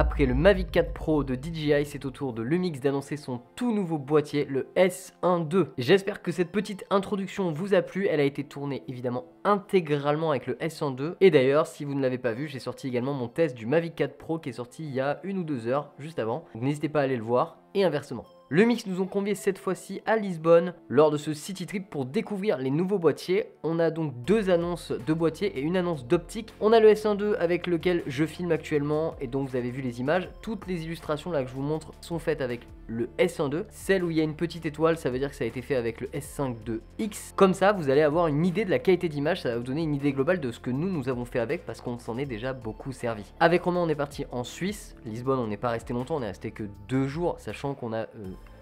Après le Mavic 4 Pro de DJI, c'est au tour de Lumix d'annoncer son tout nouveau boîtier, le S1 II. J'espère que cette petite introduction vous a plu, elle a été tournée évidemment intégralement avec le S1 II. Et d'ailleurs, si vous ne l'avez pas vu, j'ai sorti également mon test du Mavic 4 Pro qui est sorti il y a 1 ou 2 heures, juste avant. Donc n'hésitez pas à aller le voir, et inversement. Lumix nous ont conviés cette fois-ci à Lisbonne lors de ce city trip pour découvrir les nouveaux boîtiers. On a donc 2 annonces de boîtiers et une annonce d'optique. On a le S1 II avec lequel je filme actuellement et donc vous avez vu les images. Toutes les illustrations là que je vous montre sont faites avec le S1 II. Celle où il y a une petite étoile, ça veut dire que ça a été fait avec le S5 IIX. Comme ça, vous allez avoir une idée de la qualité d'image, ça va vous donner une idée globale de ce que nous avons fait avec parce qu'on s'en est déjà beaucoup servi. Avec Romain, on est parti en Suisse. Lisbonne, on n'est pas resté longtemps, on est resté que 2 jours, sachant qu'on a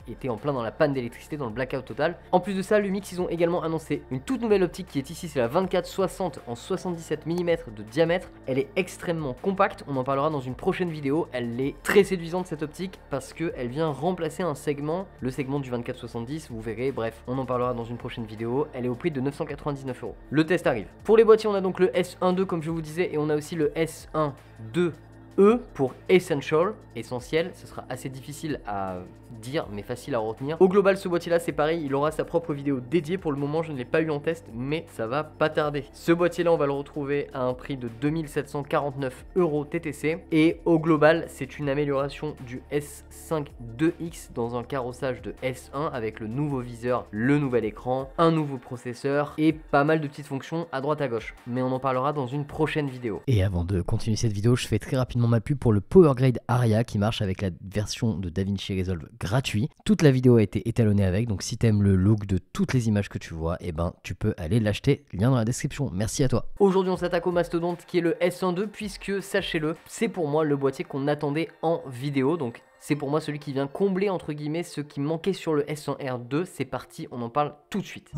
était en plein dans la panne d'électricité, dans le blackout total. En plus de ça, Lumix, ils ont également annoncé une toute nouvelle optique qui est ici, c'est la 24-60 en 77 mm de diamètre. Elle est extrêmement compacte, on en parlera dans une prochaine vidéo. Elle est très séduisante cette optique parce qu'elle vient remplacer un segment, le segment du 24-70, vous verrez, bref, on en parlera dans une prochaine vidéo. Elle est au prix de 999 €. Le test arrive. Pour les boîtiers, on a donc le S1 II comme je vous disais et on a aussi le S1 II pour Essential, essentiel, ce sera assez difficile à dire mais facile à retenir. Au global, ce boîtier là c'est pareil, il aura sa propre vidéo dédiée. Pour le moment je ne l'ai pas eu en test mais ça va pas tarder. Ce boîtier là on va le retrouver à un prix de 2749 € TTC et au global c'est une amélioration du S5 IIX dans un carrossage de S1 avec le nouveau viseur, le nouvel écran, un nouveau processeur et pas mal de petites fonctions à droite à gauche, mais on en parlera dans une prochaine vidéo. Et avant de continuer cette vidéo, je fais très rapidement ma pub pour le PowerGrade Aria qui marche avec la version de DaVinci Resolve gratuit. Toute la vidéo a été étalonnée avec, donc si t'aimes le look de toutes les images que tu vois, et ben tu peux aller l'acheter, lien dans la description. Merci à toi. Aujourd'hui on s'attaque au mastodonte qui est le S1 II puisque sachez-le, c'est pour moi le boîtier qu'on attendait en vidéo, donc c'est pour moi celui qui vient combler entre guillemets ce qui manquait sur le S1R2. C'est parti, on en parle tout de suite.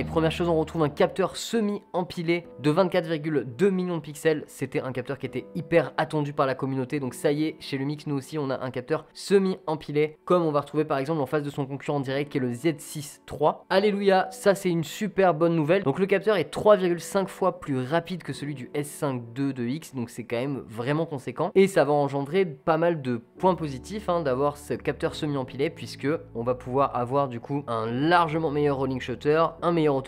Première chose, on retrouve un capteur semi-empilé de 24,2 millions de pixels. C'était un capteur qui était hyper attendu par la communauté. Donc ça y est, chez Lumix, nous aussi, on a un capteur semi-empilé, comme on va retrouver par exemple en face de son concurrent direct qui est le Z6 III. Alléluia, ça c'est une super bonne nouvelle. Donc le capteur est 3,5 fois plus rapide que celui du S5 II de X. Donc c'est quand même vraiment conséquent. Et ça va engendrer pas mal de points positifs d'avoir ce capteur semi-empilé, puisque on va pouvoir avoir du coup un largement meilleur rolling shutter, un meilleur autofocus.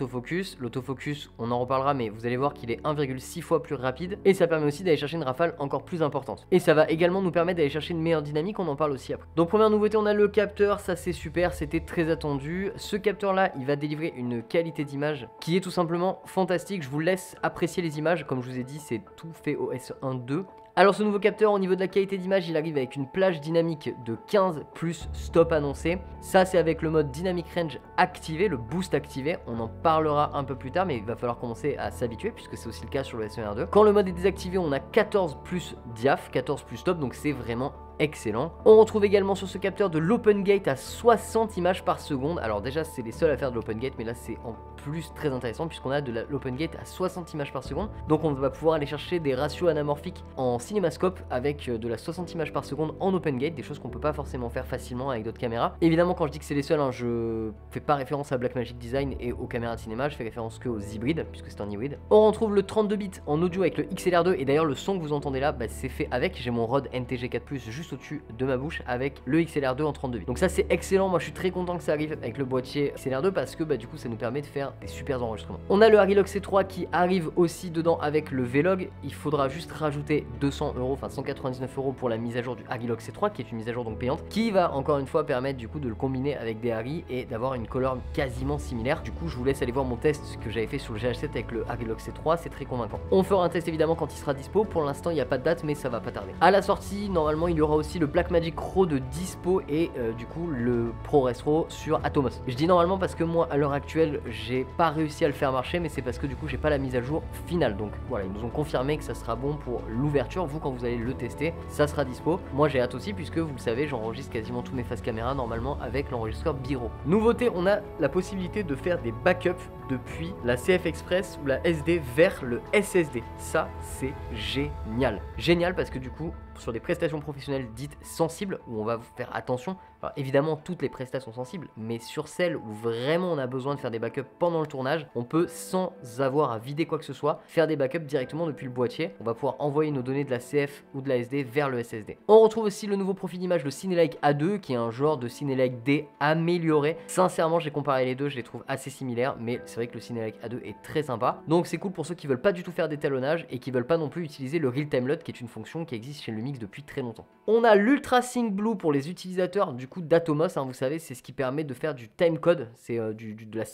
L'autofocus, on en reparlera, mais vous allez voir qu'il est 1,6 fois plus rapide et ça permet aussi d'aller chercher une rafale encore plus importante. Et ça va également nous permettre d'aller chercher une meilleure dynamique, on en parle aussi après. Donc première nouveauté, on a le capteur, ça c'est super, c'était très attendu. Ce capteur là, il va délivrer une qualité d'image qui est tout simplement fantastique. Je vous laisse apprécier les images, comme je vous ai dit, c'est tout fait au S1 II. Alors ce nouveau capteur, au niveau de la qualité d'image, il arrive avec une plage dynamique de 15 plus stop annoncé. Ça c'est avec le mode Dynamic Range activé, le boost activé. On en parlera un peu plus tard, mais il va falloir commencer à s'habituer puisque c'est aussi le cas sur le S1R2. Quand le mode est désactivé, on a 14 plus diaph, 14 plus stop, donc c'est vraiment excellent. On retrouve également sur ce capteur de l'open gate à 60 images par seconde. Alors déjà c'est les seuls à faire de l'open gate, mais là c'est en plus très intéressant puisqu'on a de l'open gate à 60 images par seconde. Donc on va pouvoir aller chercher des ratios anamorphiques en cinémascope avec de la 60 images par seconde en open gate, des choses qu'on peut pas forcément faire facilement avec d'autres caméras. Évidemment, quand je dis que c'est les seuls, hein, je fais pas référence à Blackmagic Design et aux caméras de cinéma, je fais référence que aux hybrides puisque c'est un hybride. On retrouve le 32 bits en audio avec le XLR2 et d'ailleurs le son que vous entendez là, c'est fait avec. J'ai mon Rode NTG4+ juste au-dessus de ma bouche avec le XLR2 en 32 bits. Donc ça c'est excellent, moi je suis très content que ça arrive avec le boîtier XLR2 parce que du coup ça nous permet de faire des super enregistrements. On a le Harry Log C3 qui arrive aussi dedans avec le Vlog. Il faudra juste rajouter 200 €, enfin 199 € pour la mise à jour du Harry Log C3 qui est une mise à jour donc payante, qui va encore une fois permettre du coup de le combiner avec des Harry et d'avoir une couleur quasiment similaire. Du coup je vous laisse aller voir mon test que j'avais fait sur le GH7 avec le Harry Log C3, c'est très convaincant. On fera un test évidemment quand il sera dispo, pour l'instant il n'y a pas de date mais ça va pas tarder. À la sortie normalement il y aura aussi le Blackmagic Raw de dispo et du coup le ProRes Raw sur Atomos. Je dis normalement parce que moi à l'heure actuelle j'ai pas réussi à le faire marcher, mais c'est parce que du coup j'ai pas la mise à jour finale. Donc voilà, ils nous ont confirmé que ça sera bon pour l'ouverture. Vous quand vous allez le tester ça sera dispo. Moi j'ai hâte aussi puisque vous le savez j'enregistre quasiment tous mes face caméra normalement avec l'enregistreur Biro. Nouveauté, on a la possibilité de faire des backups depuis la CF Express ou la SD vers le SSD. Ça c'est génial. Génial parce que du coup sur des prestations professionnelles dites sensibles où on va vous faire attention, enfin, évidemment toutes les prestations sont sensibles, mais sur celles où vraiment on a besoin de faire des backups pendant le tournage, on peut sans avoir à vider quoi que ce soit faire des backups directement depuis le boîtier. On va pouvoir envoyer nos données de la CF ou de la SD vers le SSD. On retrouve aussi le nouveau profil d'image, le Cinelike A2 qui est un genre de Cinelike D amélioré. Sincèrement j'ai comparé les deux, je les trouve assez similaires, mais c'est vrai que le Cinelike A2 est très sympa. Donc c'est cool pour ceux qui veulent pas du tout faire d'étalonnage et qui veulent pas non plus utiliser le Real Time LUT qui est une fonction qui existe chez Lumix depuis très longtemps. On a l'Ultra Sync Blue pour les utilisateurs du coup d'Atomos, hein, vous savez c'est ce qui permet de faire du timecode, c'est de la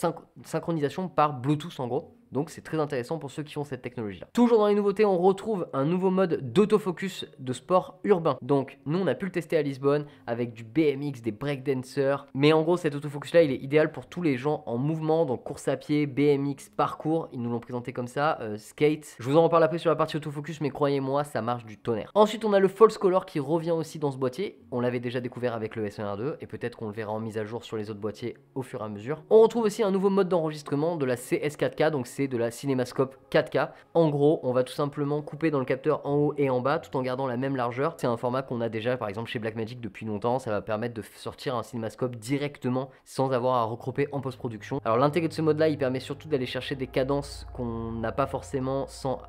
synchronisation par Bluetooth en gros. Donc c'est très intéressant pour ceux qui ont cette technologie là. Toujours dans les nouveautés, on retrouve un nouveau mode d'autofocus de sport urbain. Donc nous on a pu le tester à Lisbonne avec du BMX, des breakdancers. Mais en gros cet autofocus là il est idéal pour tous les gens en mouvement, donc course à pied, BMX, parcours. Ils nous l'ont présenté comme ça, skate. Je vous en reparle après sur la partie autofocus mais croyez-moi ça marche du tonnerre. Ensuite on a le False Color qui revient aussi dans ce boîtier. On l'avait déjà découvert avec le S1R2 et peut-être qu'on le verra en mise à jour sur les autres boîtiers au fur et à mesure. On retrouve aussi un nouveau mode d'enregistrement de la CS4K, donc c'est de la cinémascope 4K. En gros, on va tout simplement couper dans le capteur en haut et en bas tout en gardant la même largeur. C'est un format qu'on a déjà par exemple chez Blackmagic depuis longtemps. Ça va permettre de sortir un cinémascope directement sans avoir à recroper en post-production. Alors l'intérêt de ce mode là, il permet surtout d'aller chercher des cadences qu'on n'a pas forcément sans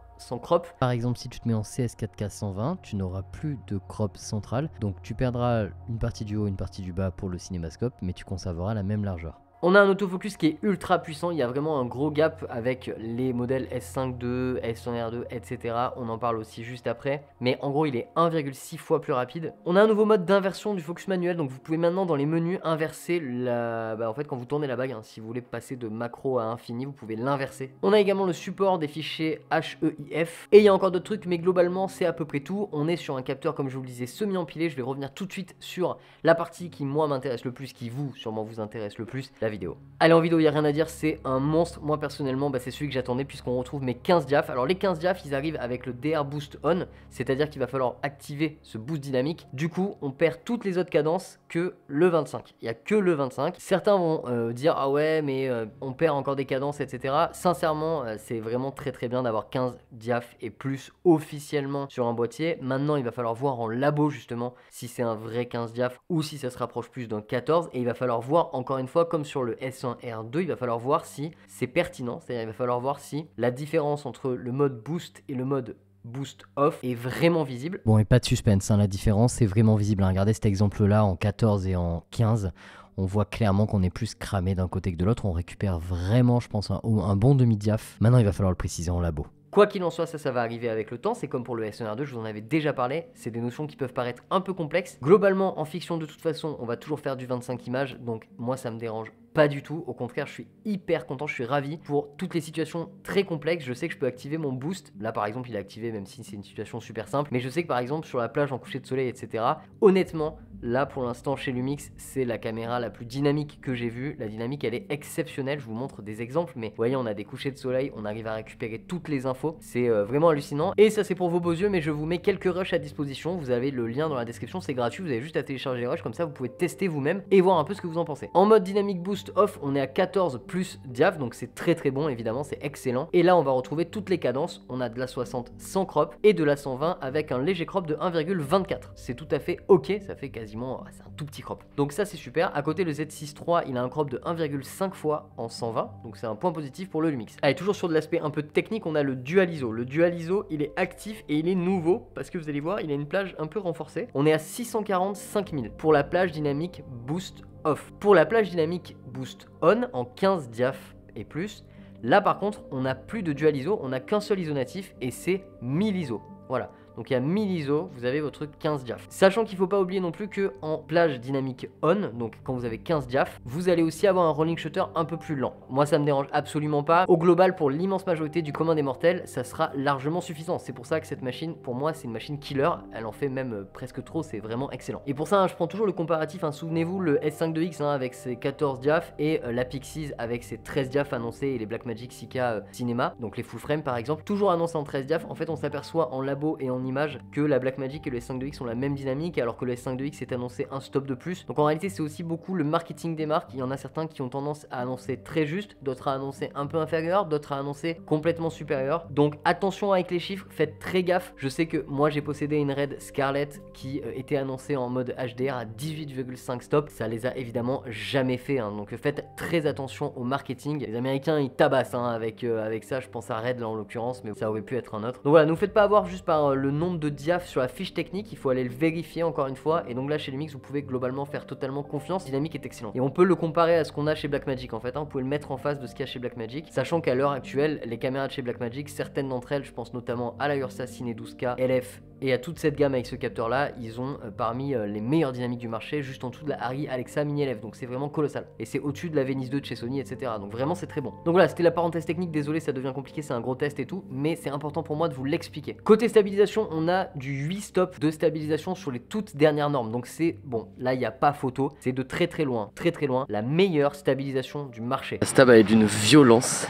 crop. Par exemple, si tu te mets en CS4K 120, tu n'auras plus de crop central. Donc tu perdras une partie du haut, une partie du bas pour le cinémascope, mais tu conserveras la même largeur. On a un autofocus qui est ultra puissant, il y a vraiment un gros gap avec les modèles S5 II, S1R2, etc. On en parle aussi juste après, mais en gros il est 1,6 fois plus rapide. On a un nouveau mode d'inversion du focus manuel, donc vous pouvez maintenant dans les menus inverser en fait quand vous tournez la bague, hein, si vous voulez passer de macro à infini, vous pouvez l'inverser. On a également le support des fichiers HEIF, et il y a encore d'autres trucs, mais globalement c'est à peu près tout. On est sur un capteur comme je vous le disais semi-empilé, je vais revenir tout de suite sur la partie qui moi m'intéresse le plus, qui vous sûrement vous intéresse le plus, la vidéo. Allez, en vidéo il n'y a rien à dire, c'est un monstre. Moi personnellement c'est celui que j'attendais puisqu'on retrouve mes 15 diaph. Alors les 15 diaph ils arrivent avec le DR Boost On, c'est à dire qu'il va falloir activer ce boost dynamique. Du coup on perd toutes les autres cadences que le 25, il n'y a que le 25. Certains vont dire ah ouais mais on perd encore des cadences etc. Sincèrement c'est vraiment très bien d'avoir 15 diaph et plus officiellement sur un boîtier. Maintenant il va falloir voir en labo justement si c'est un vrai 15 diaph ou si ça se rapproche plus d'un 14, et il va falloir voir encore une fois comme sur le S1R2, il va falloir voir si c'est pertinent, c'est-à-dire il va falloir voir si la différence entre le mode boost et le mode boost off est vraiment visible. Bon, et pas de suspense, hein, la différence c'est vraiment visible. Regardez cet exemple là en 14 et en 15. On voit clairement qu'on est plus cramé d'un côté que de l'autre. On récupère vraiment, je pense, un bon demi-diaph. Maintenant, il va falloir le préciser en labo. Quoi qu'il en soit, ça va arriver avec le temps. C'est comme pour le S1R2, je vous en avais déjà parlé. C'est des notions qui peuvent paraître un peu complexes. Globalement, en fiction, de toute façon, on va toujours faire du 25 images. Donc, moi, ça me dérange pas du tout. Au contraire, je suis hyper content, je suis ravi. Pour toutes les situations très complexes, je sais que je peux activer mon boost. Là, par exemple, il est activé, même si c'est une situation super simple. Mais je sais que, par exemple, sur la plage, en coucher de soleil, etc., honnêtement, là, pour l'instant, chez Lumix, c'est la caméra la plus dynamique que j'ai vue. La dynamique, elle est exceptionnelle. Je vous montre des exemples. Mais vous voyez, on a des couchers de soleil. On arrive à récupérer toutes les infos. C'est vraiment hallucinant. Et ça, c'est pour vos beaux yeux. Mais je vous mets quelques rushs à disposition. Vous avez le lien dans la description. C'est gratuit. Vous avez juste à télécharger les rushs. Comme ça, vous pouvez tester vous-même et voir un peu ce que vous en pensez. En mode dynamic boost, boost off, on est à 14 plus diaph, donc c'est très très bon évidemment, c'est excellent. Et là on va retrouver toutes les cadences, on a de la 60 sans crop et de la 120 avec un léger crop de 1,24. C'est tout à fait ok, ça fait quasiment, c'est un tout petit crop. Donc ça c'est super. À côté le Z6 III, il a un crop de 1,5 fois en 120, donc c'est un point positif pour le Lumix. Allez, toujours sur de l'aspect un peu technique, on a le Dual ISO. Le Dual ISO, il est actif et il est nouveau parce que vous allez voir, il a une plage un peu renforcée. On est à 640 5000 pour la plage dynamique boost off. Pour la plage dynamique boost on en 15 diaph et plus, là par contre, on n'a plus de Dual ISO, on n'a qu'un seul ISO natif et c'est 1000 ISO. Voilà. Donc il y a 1000 ISO, vous avez votre 15 diaph. Sachant qu'il ne faut pas oublier non plus que en plage dynamique on, donc quand vous avez 15 diaph, vous allez aussi avoir un rolling shutter un peu plus lent. Moi ça me dérange absolument pas. Au global, pour l'immense majorité du commun des mortels, ça sera largement suffisant. C'est pour ça que cette machine, pour moi, c'est une machine killer. Elle en fait même presque trop, c'est vraiment excellent. Et pour ça, je prends toujours le comparatif, souvenez-vous, le S5 2X avec ses 14 diaph et la Pixies avec ses 13 diaph annoncés et les Blackmagic 6K Cinema, donc les full frame par exemple, toujours annoncés en 13 diaph. En fait, on s'aperçoit en labo et en image que la Blackmagic et le S5 2X ont la même dynamique alors que le S5 2X est annoncé un stop de plus. Donc en réalité c'est aussi beaucoup le marketing des marques. Il y en a certains qui ont tendance à annoncer très juste, d'autres à annoncer un peu inférieur, d'autres à annoncer complètement supérieur. Donc attention avec les chiffres, faites très gaffe. Je sais que moi j'ai possédé une Red Scarlett qui était annoncée en mode HDR à 18,5 stop. Ça les a évidemment jamais fait, donc faites très attention au marketing. Les Américains ils tabassent avec ça. Je pense à Red là en l'occurrence, mais ça aurait pu être un autre. Donc voilà, ne vous faites pas avoir juste par le nombre de diaph sur la fiche technique, il faut aller le vérifier encore une fois. Et donc là chez Lumix vous pouvez globalement faire totalement confiance, dynamique est excellent. Et on peut le comparer à ce qu'on a chez Blackmagic en fait, vous pouvez le mettre en face de ce qu'il y a chez Blackmagic, sachant qu'à l'heure actuelle les caméras de chez Blackmagic, certaines d'entre elles, je pense notamment à la Ursa Cine 12K LF et à toute cette gamme avec ce capteur là, ils ont parmi les meilleures dynamiques du marché, juste en dessous de la Arri Alexa Mini LF, donc c'est vraiment colossal. Et c'est au-dessus de la Venice 2 de chez Sony, etc. Donc vraiment c'est très bon. Donc voilà, c'était la parenthèse technique, désolé ça devient compliqué, c'est un gros test et tout, mais c'est important pour moi de vous l'expliquer. Côté stabilisation, on a du 8 stops de stabilisation sur les toutes dernières normes, donc c'est bon, là il n'y a pas photo, c'est de très loin, la meilleure stabilisation du marché. La stab est d'une violence.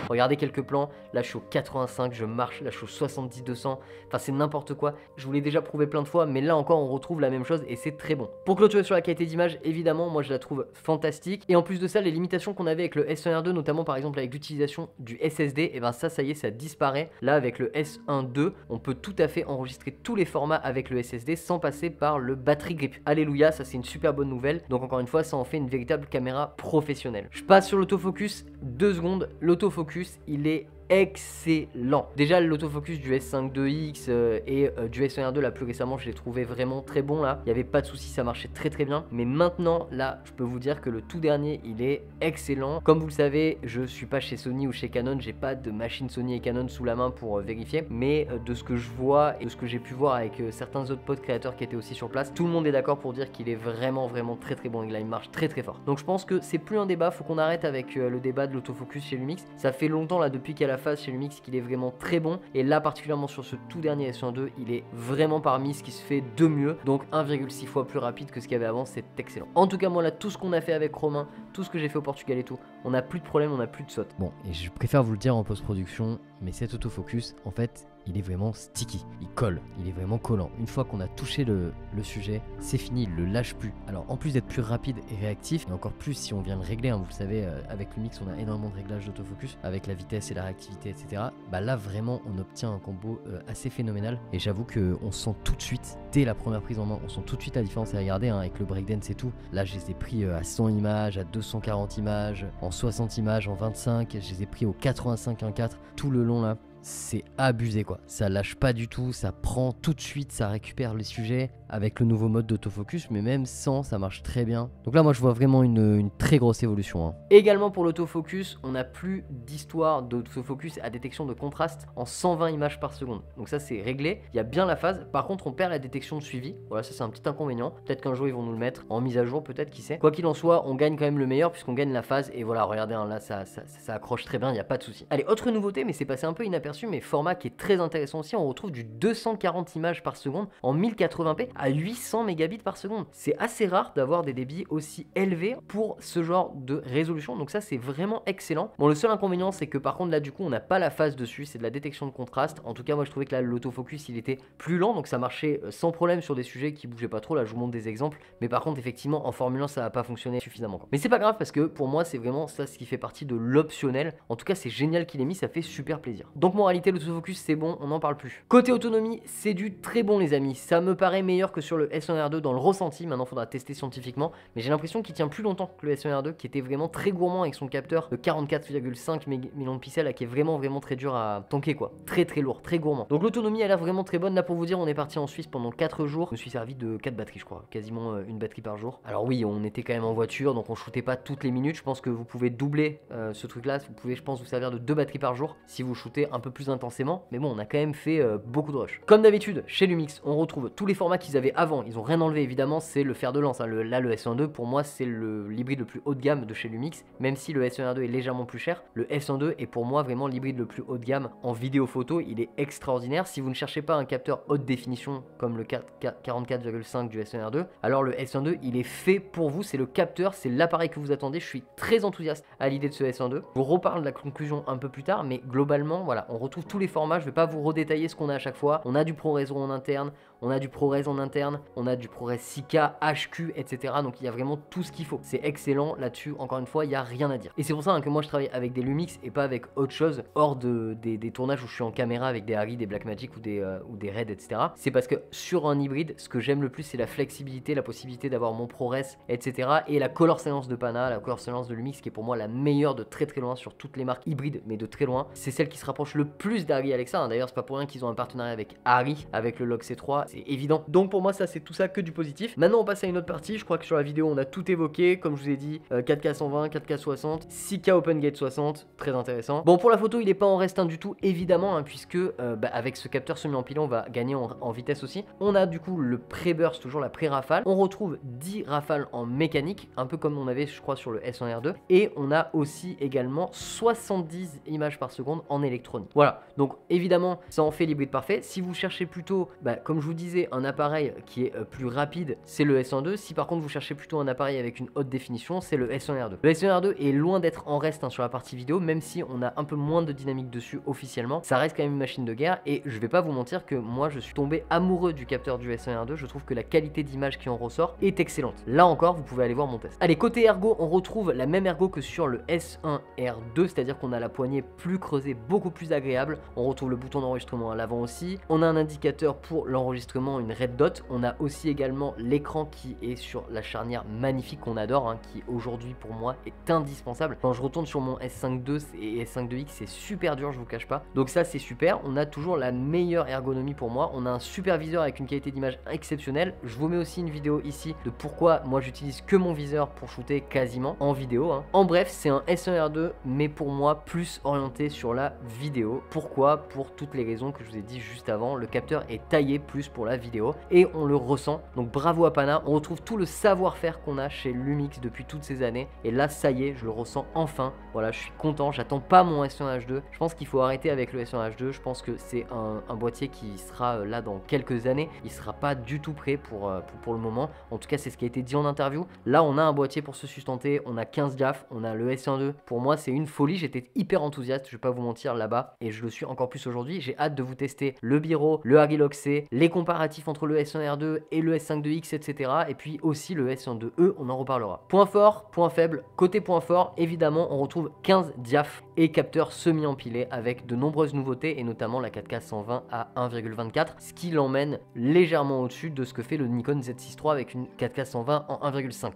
Regardez quelques plans, là je suis au 85, je marche, là je suis au 70-200, enfin c'est n'importe quoi. Je vous l'ai déjà prouvé plein de fois, mais là encore on retrouve la même chose et c'est très bon. Pour clôturer sur la qualité d'image, évidemment, moi je la trouve fantastique. Et en plus de ça, les limitations qu'on avait avec le S1R2, notamment par exemple avec l'utilisation du SSD, et ben ça y est, ça disparaît. Là avec le S1.2, on peut tout à fait enregistrer tous les formats avec le SSD sans passer par le battery grip. Alléluia, ça c'est une super bonne nouvelle. Donc encore une fois, ça en fait une véritable caméra professionnelle. Je passe sur l'autofocus, 2 secondes. L'autofocus, il est excellent. Déjà l'autofocus du S5 2X et du S1R2 là plus récemment, je l'ai trouvé vraiment très bon là. Il n'y avait pas de souci, ça marchait très bien. Mais maintenant là, je peux vous dire que le tout dernier, il est excellent. Comme vous le savez, je suis pas chez Sony ou chez Canon, j'ai pas de machine Sony et Canon sous la main pour vérifier. Mais de ce que je vois et de ce que j'ai pu voir avec certains autres pods créateurs qui étaient aussi sur place, tout le monde est d'accord pour dire qu'il est vraiment très bon. Et là, il marche très fort. Donc je pense que c'est plus un débat, faut qu'on arrête avec le débat de l'autofocus chez Lumix. Ça fait longtemps là depuis qu'il y a la phase chez Lumix qu'il est vraiment très bon, et là particulièrement sur ce tout dernier S1.2, il est vraiment parmi ce qui se fait de mieux, donc 1,6 fois plus rapide que ce qu'il y avait avant, c'est excellent. En tout cas moi là, tout ce qu'on a fait avec Romain, tout ce que j'ai fait au Portugal et tout, on n'a plus de problème, on n'a plus de saute. Bon, et je préfère vous le dire en post-production, mais cet autofocus, en fait, il est vraiment sticky, il colle, il est vraiment collant. Une fois qu'on a touché le sujet, c'est fini, il le lâche plus. Alors en plus d'être plus rapide et réactif, et encore plus si on vient le régler, vous le savez, avec Lumix on a énormément de réglages d'autofocus, avec la vitesse et la réactivité, etc. Bah là vraiment on obtient un combo assez phénoménal, et j'avoue qu'on sent tout de suite, dès la première prise en main, on sent tout de suite la différence. Et regardez, avec le breakdance et tout, là je les ai pris à 100 images, à 240 images, en 60 images, en 25, je les ai pris au 85 1.4, tout le long là. C'est abusé quoi, ça lâche pas du tout, ça prend tout de suite, ça récupère les sujets avec le nouveau mode d'autofocus, mais même sans, ça marche très bien. Donc là moi je vois vraiment une très grosse évolution. Également pour l'autofocus, on n'a plus d'histoire d'autofocus à détection de contraste en 120 images par seconde. Donc ça c'est réglé, il y a bien la phase, par contre on perd la détection de suivi, voilà ça c'est un petit inconvénient, peut-être qu'un jour ils vont nous le mettre en mise à jour, peut-être, qui sait. Quoi qu'il en soit, on gagne quand même le meilleur puisqu'on gagne la phase, et voilà regardez là ça accroche très bien, il n'y a pas de souci. Allez, autre nouveauté, mais c'est passé un peu inaperçu inaperçu, mais format qui est très intéressant aussi. On retrouve du 240 images par seconde en 1080p à 800 mégabits par seconde. C'est assez rare d'avoir des débits aussi élevés pour ce genre de résolution, donc ça c'est vraiment excellent. Bon, le seul inconvénient c'est que par contre là du coup on n'a pas la phase dessus, c'est de la détection de contraste. En tout cas moi je trouvais que là l'autofocus il était plus lent, donc ça marchait sans problème sur des sujets qui bougeaient pas trop. Là je vous montre des exemples, mais par contre effectivement en Formule 1 ça va pas fonctionner suffisamment quoi. Mais c'est pas grave parce que pour moi c'est vraiment ça ce qui fait partie de l'optionnel. En tout cas c'est génial qu'il ait mis, ça fait super plaisir. Donc moralité, l'autofocus c'est bon, on n'en parle plus. Côté autonomie c'est du très bon les amis, ça me paraît meilleur que sur le S1R2 dans le ressenti. Maintenant faudra tester scientifiquement, mais j'ai l'impression qu'il tient plus longtemps que le S1R2 qui était vraiment très gourmand avec son capteur de 44,5 millions de pixels là, qui est vraiment très dur à tanker quoi, très lourd, très gourmand. Donc l'autonomie a l'air vraiment très bonne. Là pour vous dire on est parti en Suisse pendant 4 jours, je me suis servi de 4 batteries je crois, quasiment une batterie par jour. Alors oui on était quand même en voiture donc on shootait pas toutes les minutes, je pense que vous pouvez doubler ce truc là, vous pouvez je pense vous servir de 2 batteries par jour si vous shootez un peu plus intensément, mais bon on a quand même fait beaucoup de rush. Comme d'habitude chez Lumix on retrouve tous les formats qu'ils avaient avant, ils ont rien enlevé évidemment, c'est le fer de lance, hein. Là le S1.2 pour moi c'est l'hybride le plus haut de gamme de chez Lumix, même si le S1R2 est légèrement plus cher, le S1.2 est pour moi vraiment l'hybride le plus haut de gamme en vidéo photo, il est extraordinaire. Si vous ne cherchez pas un capteur haute définition comme le 44,5 du S1R2, alors le S1.2 il est fait pour vous, c'est le capteur, c'est l'appareil que vous attendez. Je suis très enthousiaste à l'idée de ce S1.2, je vous reparle de la conclusion un peu plus tard, mais globalement voilà, on retrouve tous les formats, je vais pas vous redétailler ce qu'on a à chaque fois. On a du ProRes en interne, on a du ProRes en interne, on a du ProRes 6K, HQ, etc. Donc il y a vraiment tout ce qu'il faut. C'est excellent là-dessus, encore une fois, il n'y a rien à dire. Et c'est pour ça que moi je travaille avec des Lumix et pas avec autre chose, hors des tournages où je suis en caméra avec des Arri, des Blackmagic ou des Red, etc. C'est parce que sur un hybride, ce que j'aime le plus, c'est la flexibilité, la possibilité d'avoir mon ProRes, etc. Et la color silence de Pana, la color silence de Lumix, qui est pour moi la meilleure de très loin sur toutes les marques hybrides, mais de très loin. C'est celle qui se rapproche le plus d'Arri Alexa, hein. D'ailleurs, c'est pas pour rien qu'ils ont un partenariat avec Arri, avec le Log C3, c'est évident. Donc pour moi, ça c'est tout ça que du positif. Maintenant, on passe à une autre partie. Je crois que sur la vidéo, on a tout évoqué. Comme je vous ai dit, 4K 120, 4K 60, 6K OpenGate 60, très intéressant. Bon, pour la photo, il est pas en restreint du tout, évidemment, hein, puisque avec ce capteur semi-empilé, on va gagner en vitesse aussi. On a du coup le pré-burst, toujours la pré-rafale. On retrouve 10 rafales en mécanique, un peu comme on avait, je crois, sur le S1R2. Et on a aussi également 70 images par seconde en électronique. Voilà, donc évidemment, ça en fait l'hybride parfait. Si vous cherchez plutôt, comme je vous disais, un appareil qui est plus rapide, c'est le S1.2. Si par contre vous cherchez plutôt un appareil avec une haute définition, c'est le S1R2. Le S1R2 est loin d'être en reste, hein, sur la partie vidéo, même si on a un peu moins de dynamique dessus officiellement. Ça reste quand même une machine de guerre et je vais pas vous mentir que moi je suis tombé amoureux du capteur du S1R2. Je trouve que la qualité d'image qui en ressort est excellente. Là encore, vous pouvez aller voir mon test. Allez, côté ergo, on retrouve la même ergo que sur le S1R2, c'est-à-dire qu'on a la poignée plus creusée, beaucoup plus agréable. On retrouve le bouton d'enregistrement à l'avant aussi. On a un indicateur pour l'enregistrement, une red dot. On a aussi également l'écran qui est sur la charnière magnifique qu'on adore, hein, qui aujourd'hui pour moi est indispensable. Quand je retourne sur mon S5 II et S5 IIX, c'est super dur, je vous cache pas. Donc ça c'est super. On a toujours la meilleure ergonomie pour moi. On a un super viseur avec une qualité d'image exceptionnelle. Je vous mets aussi une vidéo ici de pourquoi moi j'utilise que mon viseur pour shooter quasiment en vidéo, hein. En bref, c'est un S1R2 mais pour moi plus orienté sur la vidéo. Pourquoi? Pour toutes les raisons que je vous ai dit juste avant. Le capteur est taillé plus pour la vidéo et on le ressent. Donc bravo à Pana, on retrouve tout le savoir-faire qu'on a chez Lumix depuis toutes ces années et là ça y est, je le ressens enfin. Voilà, je suis content, j'attends pas mon S1H2. Je pense qu'il faut arrêter avec le S1H2. Je pense que c'est un boîtier qui sera là dans quelques années. Il sera pas du tout prêt pour le moment. En tout cas, c'est ce qui a été dit en interview. Là, on a un boîtier pour se sustenter. On a 15 gaffes, on a le S1.2. Pour moi, c'est une folie. J'étais hyper enthousiaste, je vais pas vous mentir là-bas. Et je le suis encore plus aujourd'hui. J'ai hâte de vous tester le Biro, le Harry C, les comparatifs entre le S1R2 et le S5 IIX, etc. Et puis aussi le S1.2E, on en reparlera. Point fort, point faible. Côté point fort, évidemment, on retrouve 15 diaph et capteurs semi-empilés avec de nombreuses nouveautés et notamment la 4K 120 à 1,24, ce qui l'emmène légèrement au-dessus de ce que fait le Nikon Z6 III avec une 4K 120 en 1,5.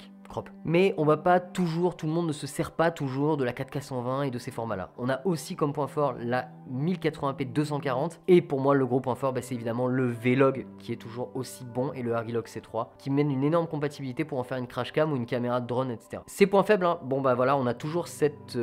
Mais on va pas toujours, tout le monde ne se sert pas toujours de la 4K 120 et de ces formats là. On a aussi comme point fort la 1080p 240 et pour moi le gros point fort c'est évidemment le Vlog qui est toujours aussi bon et le Harry C3 qui mène une énorme compatibilité pour en faire une crash cam ou une caméra de drone, etc. Ces points faibles, hein, bon voilà, on a toujours cette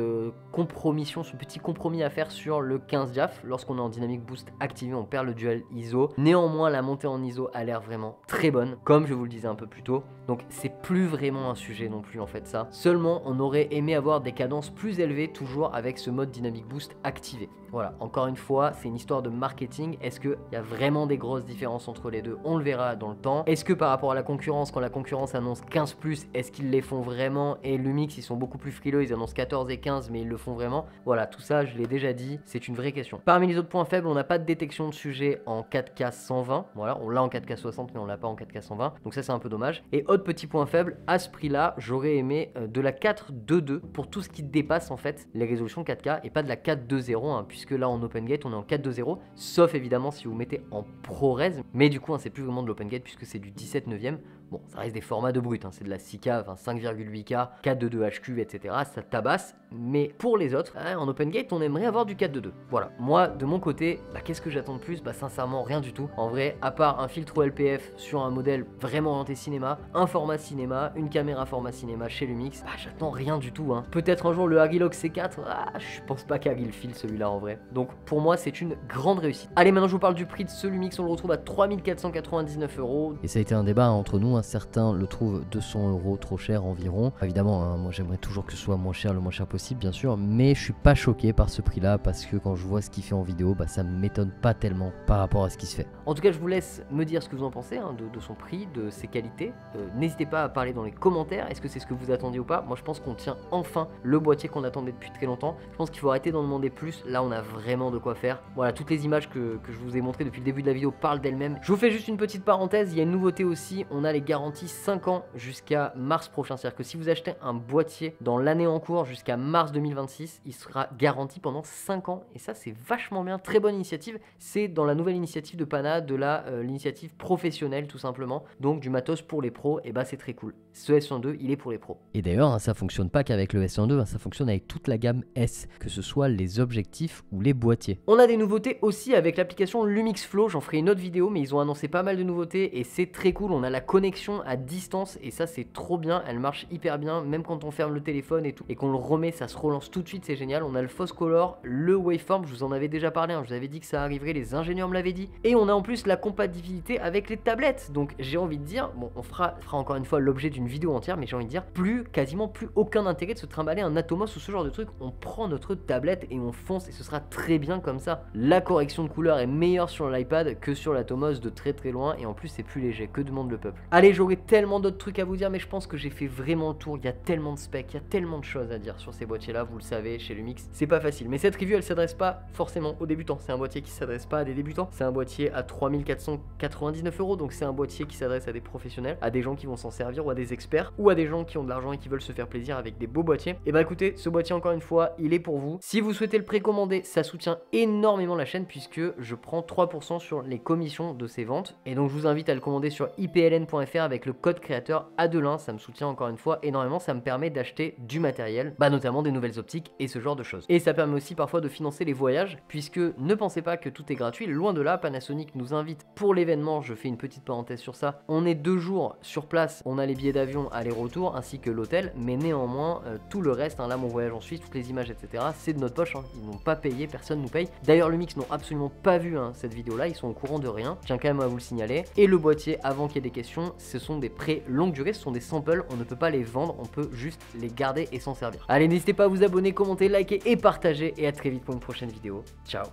compromission, ce petit compromis à faire sur le 15 diaph. Lorsqu'on est en dynamic boost activé, on perd le dual ISO. Néanmoins la montée en ISO a l'air vraiment très bonne, comme je vous le disais un peu plus tôt. Donc c'est plus vraiment un sujet non plus en fait ça. Seulement on aurait aimé avoir des cadences plus élevées toujours avec ce mode dynamic boost activé. Voilà, encore une fois, c'est une histoire de marketing. Est-ce qu'il y a vraiment des grosses différences entre les deux? On le verra dans le temps. Est-ce que par rapport à la concurrence, quand la concurrence annonce 15+, est-ce qu'ils les font vraiment? Et Lumix, ils sont beaucoup plus frileux, ils annoncent 14 et 15, mais ils le font vraiment? Voilà, tout ça, je l'ai déjà dit, c'est une vraie question. Parmi les autres points faibles, on n'a pas de détection de sujet en 4K 120. Voilà, on l'a en 4K 60, mais on l'a pas en 4K 120. Donc ça, c'est un peu dommage. Et autre petit point faible, à ce prix-là, j'aurais aimé de la 4.2.2 pour tout ce qui dépasse en fait les résolutions 4K et pas de la 4.2.0, hein, puisque là en OpenGate, on est en 4.2.0, sauf évidemment si vous mettez en ProRes. Mais du coup, hein, c'est plus vraiment de l'OpenGate puisque c'est du 17/9. Bon, ça reste des formats de brut, hein, c'est de la 6K, enfin 5,8K, 4.2.2 HQ, etc. Ça tabasse, mais pour les autres, hein, en OpenGate, on aimerait avoir du 4.2.2. Voilà, moi, de mon côté, qu'est-ce que j'attends de plus? Sincèrement, rien du tout. En vrai, à part un filtre OLPF sur un modèle vraiment orienté cinéma, un format cinéma, une caméra format cinéma chez Lumix, j'attends rien du tout. Hein. Peut-être un jour le Harry-Log C4, je pense pas qu'Harry le file celui-là en vrai. Donc pour moi, c'est une grande réussite. Allez, maintenant je vous parle du prix de ce Lumix, on le retrouve à 3499 €. Et ça a été un débat entre nous, hein. Certains le trouvent 200 € trop cher environ. Évidemment, hein, moi j'aimerais toujours que ce soit moins cher, le moins cher possible bien sûr, mais je suis pas choqué par ce prix là parce que quand je vois ce qu'il fait en vidéo, ça m'étonne pas tellement par rapport à ce qui se fait. En tout cas, je vous laisse me dire ce que vous en pensez hein, de son prix, de ses qualités. N'hésitez pas à parler dans les commentaires, est-ce que c'est ce que vous attendiez ou pas? Moi je pense qu'on tient enfin le boîtier qu'on attendait depuis très longtemps. Je pense qu'il faut arrêter d'en demander plus, là on a vraiment de quoi faire. Voilà, toutes les images que je vous ai montrées depuis le début de la vidéo parlent d'elles-mêmes. Je vous fais juste une petite parenthèse, il y a une nouveauté aussi, on a les garanties 5 ans jusqu'à mars prochain. C'est-à-dire que si vous achetez un boîtier dans l'année en cours jusqu'à mars 2026, il sera garanti pendant 5 ans. Et ça c'est vachement bien, très bonne initiative. C'est dans la nouvelle initiative de Pana, de l'initiative professionnelle tout simplement. Donc du matos pour les pros, et c'est très cool. Ce S102, il est pour les pros. Et d'ailleurs, hein, ça fonctionne pas qu'avec le S102, hein, ça fonctionne avec toute la gamme S, que ce soit les objectifs ou les boîtiers. On a des nouveautés aussi avec l'application Lumix Flow, j'en ferai une autre vidéo, mais ils ont annoncé pas mal de nouveautés et c'est très cool. On a la connexion à distance et ça c'est trop bien, elle marche hyper bien, même quand on ferme le téléphone et tout, et qu'on le remet, ça se relance tout de suite, c'est génial. On a le Fausse Color, le Waveform, je vous en avais déjà parlé, hein, je vous avais dit que ça arriverait, les ingénieurs me l'avaient dit, et on a en plus la compatibilité avec les tablettes. Donc j'ai envie de dire, bon, on fera encore une fois l'objet d'une vidéo entière, mais j'ai envie de dire, quasiment plus aucun intérêt de se trimballer un Atomos ou ce genre de truc. On prend notre tablette et on fonce et ce sera très bien comme ça. La correction de couleur est meilleure sur l'iPad que sur l'Atomos de très très loin, et en plus c'est plus léger. Que demande le peuple? Allez, j'aurais tellement d'autres trucs à vous dire, mais je pense que j'ai fait vraiment le tour. Il y a tellement de specs, il y a tellement de choses à dire sur ces boîtiers là, vous le savez, chez Lumix c'est pas facile. Mais cette review elle s'adresse pas forcément aux débutants, c'est un boîtier qui s'adresse pas à des débutants, c'est un boîtier à 3499 €, donc c'est un boîtier qui s'adresse à des professionnels, à des gens qui vont s'en servir, ou à des experts, ou à des gens qui ont de l'argent et qui veulent se faire plaisir avec des beaux boîtiers. Et écoutez, ce boîtier encore une fois, il est pour vous. Si vous souhaitez le précommander, ça soutient énormément la chaîne puisque je prends 3% sur les commissions de ces ventes. Et donc je vous invite à le commander sur ipln.fr avec le code créateur Adelin, ça me soutient encore une fois énormément, ça me permet d'acheter du matériel, notamment des nouvelles optiques et ce genre de choses. Et ça permet aussi parfois de financer les voyages, puisque ne pensez pas que tout est gratuit, loin de là. Panasonic nous invite pour l'événement, je fais une petite parenthèse sur ça, on est 2 jours sur place, on a les billets d'avion aller-retour ainsi que l'hôtel, mais néanmoins tout le reste, hein, là mon voyage en Suisse, toutes les images etc, c'est de notre poche, hein. Ils n'ont pas payé, personne nous paye. D'ailleurs Lumix n'ont absolument pas vu hein, cette vidéo là, ils sont au courant de rien, je tiens quand même à vous le signaler. Et le boîtier, avant qu'il y ait des questions, ce sont des prêts longue durée, ce sont des samples, on ne peut pas les vendre, on peut juste les garder et s'en servir. Allez, n'hésitez pas à vous abonner, commenter, liker et partager, et à très vite pour une prochaine vidéo. Ciao.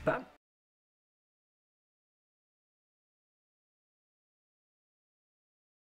Bam.